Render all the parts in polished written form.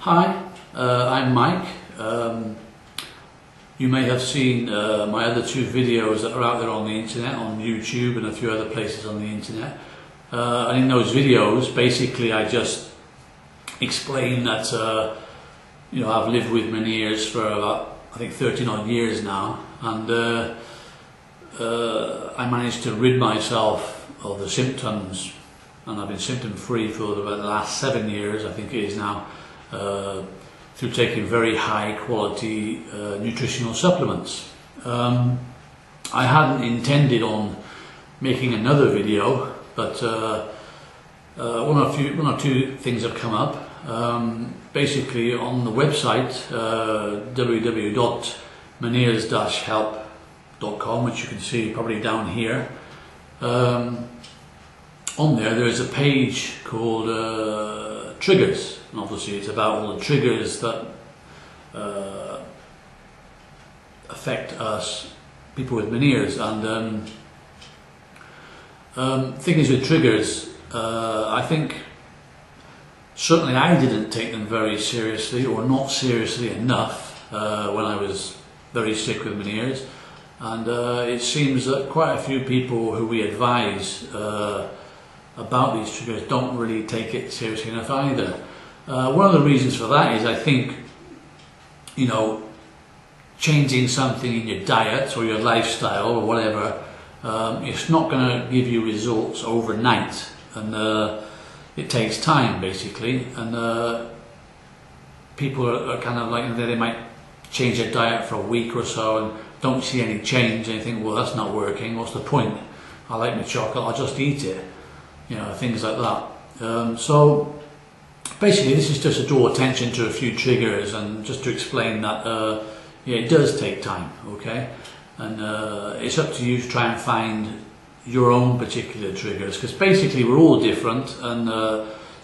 Hi, I'm Mike. You may have seen my other two videos that are out there on the internet, on YouTube and a few other places on the internet. And in those videos, basically I just explain that I've lived with Meniere's for about, I think, 13 odd years now, and I managed to rid myself of the symptoms, and I've been symptom free for the last 7 years, I think it is now, through taking very high quality nutritional supplements. I hadn't intended on making another video, but one or two things have come up. Basically on the website www.menieres-help.com, which you can see probably down here, on there is a page called triggers, and obviously it's about all the triggers that affect us, people with Meniere's. And thing is with triggers, I think certainly I didn't take them very seriously, or not seriously enough, when I was very sick with Meniere's, and it seems that quite a few people who we advise about these triggers don't really take it seriously enough either. One of the reasons for that is, I think, changing something in your diet or your lifestyle or whatever, it's not going to give you results overnight, and it takes time basically, and people are kind of like, they might change their diet for a week or so and don't see any change, and they think, well, that's not working, what's the point? I like my chocolate, I'll just eat it. Things like that. So basically this is just to draw attention to a few triggers, and just to explain that it does take time, okay? And it's up to you to try and find your own particular triggers, because basically we're all different, and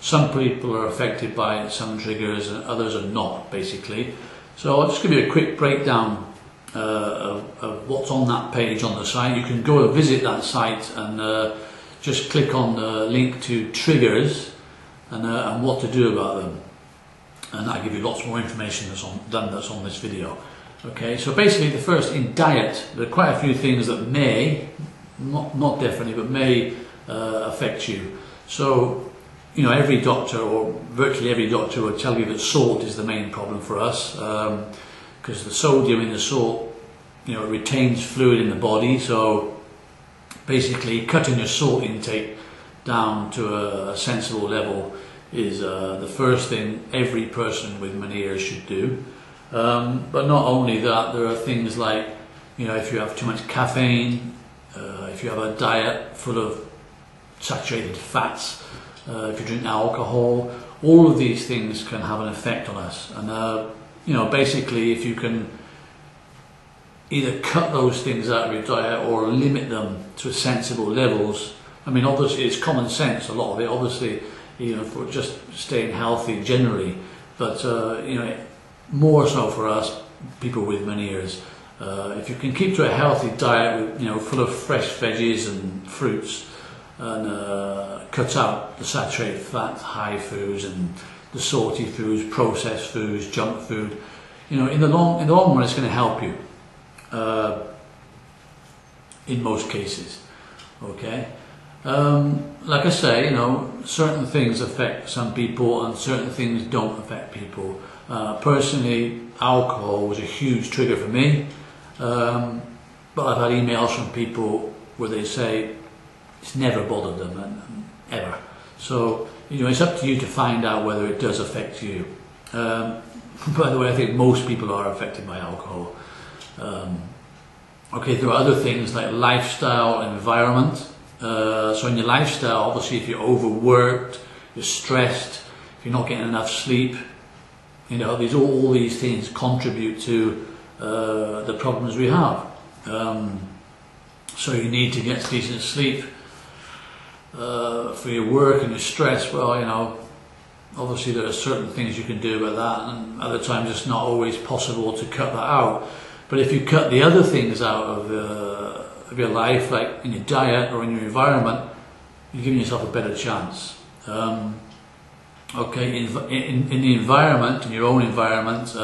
some people are affected by some triggers and others are not, basically. So I'll just give you a quick breakdown of what's on that page on the site. You can go and visit that site and just click on the link to triggers and what to do about them, and I'll give you lots more information that's on this video. Okay, so basically the first, in diet, there are quite a few things that may, not definitely, but may affect you. So, every doctor, or virtually every doctor, will tell you that salt is the main problem for us, because the sodium in the salt, it retains fluid in the body. So basically cutting your salt intake down to a sensible level is the first thing every person with Meniere's should do. But not only that, there are things like, if you have too much caffeine, if you have a diet full of saturated fats, if you drink alcohol, all of these things can have an effect on us. And basically, if you can either cut those things out of your diet or limit them to sensible levels. I mean, obviously it's common sense, a lot of it, obviously, for just staying healthy generally, but more so for us people with Meniere's. If you can keep to a healthy diet with, full of fresh veggies and fruits, and cut out the saturated fat, high foods, and the salty foods, processed foods, junk food, in the long run it's going to help you. In most cases, okay. Like I say, certain things affect some people and certain things don't affect people. Personally, alcohol was a huge trigger for me, but I've had emails from people where they say it's never bothered them, and ever. So it's up to you to find out whether it does affect you. By the way, I think most people are affected by alcohol. Okay, there are other things like lifestyle and environment. So in your lifestyle, obviously, if you're overworked, you're stressed, if you're not getting enough sleep, all these things contribute to the problems we have. So you need to get decent sleep for your work and your stress. Well, obviously there are certain things you can do about that, and other times it's not always possible to cut that out. But if you cut the other things out of your life, like in your diet or in your environment, you're giving yourself a better chance. Okay, in the environment, in your own environment,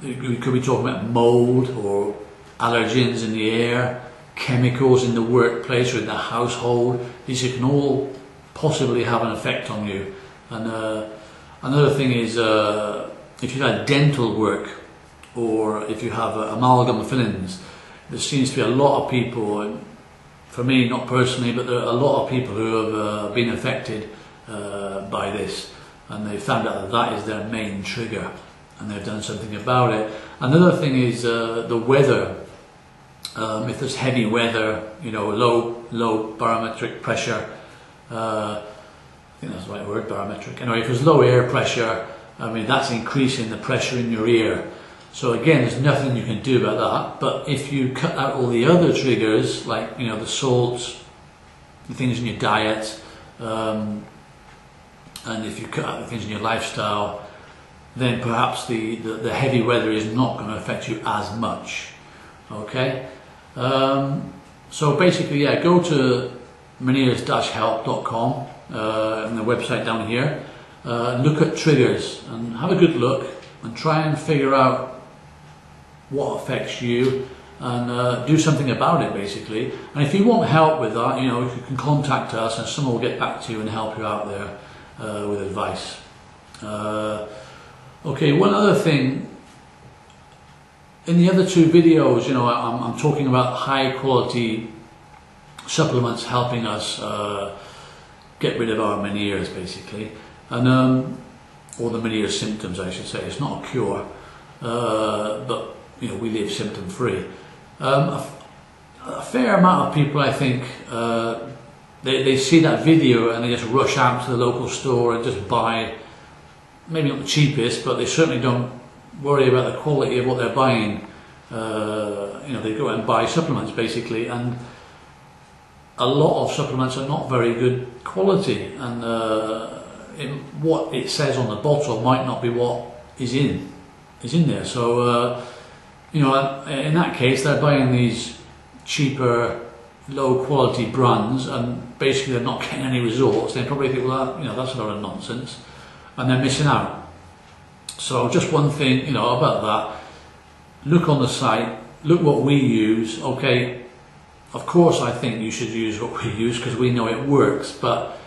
we could be talking about mold or allergens in the air, chemicals in the workplace or in the household. These can all possibly have an effect on you. And another thing is, if you have dental work or if you have amalgam fillings, there seems to be a lot of people, for me not personally, but there are a lot of people who have been affected by this, and they found out that that is their main trigger, and they've done something about it. Another thing is the weather. If there's heavy weather, you know, low barometric pressure, I think that's the right word, barometric. Anyway, if there's low air pressure, I mean, that's increasing the pressure in your ear. So again, there's nothing you can do about that. But if you cut out all the other triggers, like, you know, the salts, the things in your diet, and if you cut out the things in your lifestyle, then perhaps the heavy weather is not going to affect you as much. Okay? So basically, yeah, go to Meniere-help.com and the website down here. Look at triggers and have a good look and try and figure out what affects you and do something about it, basically. And if you want help with that, you know, you can contact us and someone will get back to you and help you out there with advice. Okay, one other thing. In the other two videos, you know, I'm talking about high quality supplements helping us get rid of our Meniere's, basically, and or the Meniere symptoms, I should say. It's not a cure, but you know, we live symptom free. A fair amount of people, I think, they see that video and they just rush out to the local store and just buy, maybe not the cheapest, but they certainly don't worry about the quality of what they're buying. You know, they go out and buy supplements, basically, and a lot of supplements are not very good quality, and what it says on the bottle might not be what is in there. So you know, in that case, they're buying these cheaper, low quality brands, and basically they're not getting any results. They probably think, well, you know, that's a lot of nonsense, and they're missing out. So just one thing, you know, about that, look on the site, look what we use. Okay, of course I think you should use what we use because we know it works, but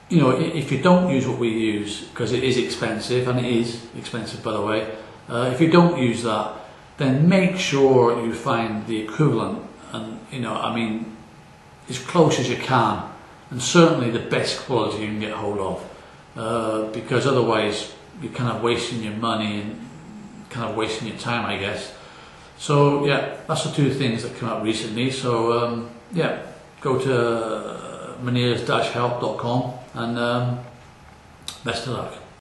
you know, if you don't use what we use, because it is expensive, and it is expensive, by the way, if you don't use that, then make sure you find the equivalent, and you know, I mean, as close as you can, and certainly the best quality you can get hold of, because otherwise you're kind of wasting your money and kind of wasting your time, I guess. So yeah, that's the two things that came out recently. So yeah, go to Meniere-help.com and best of luck.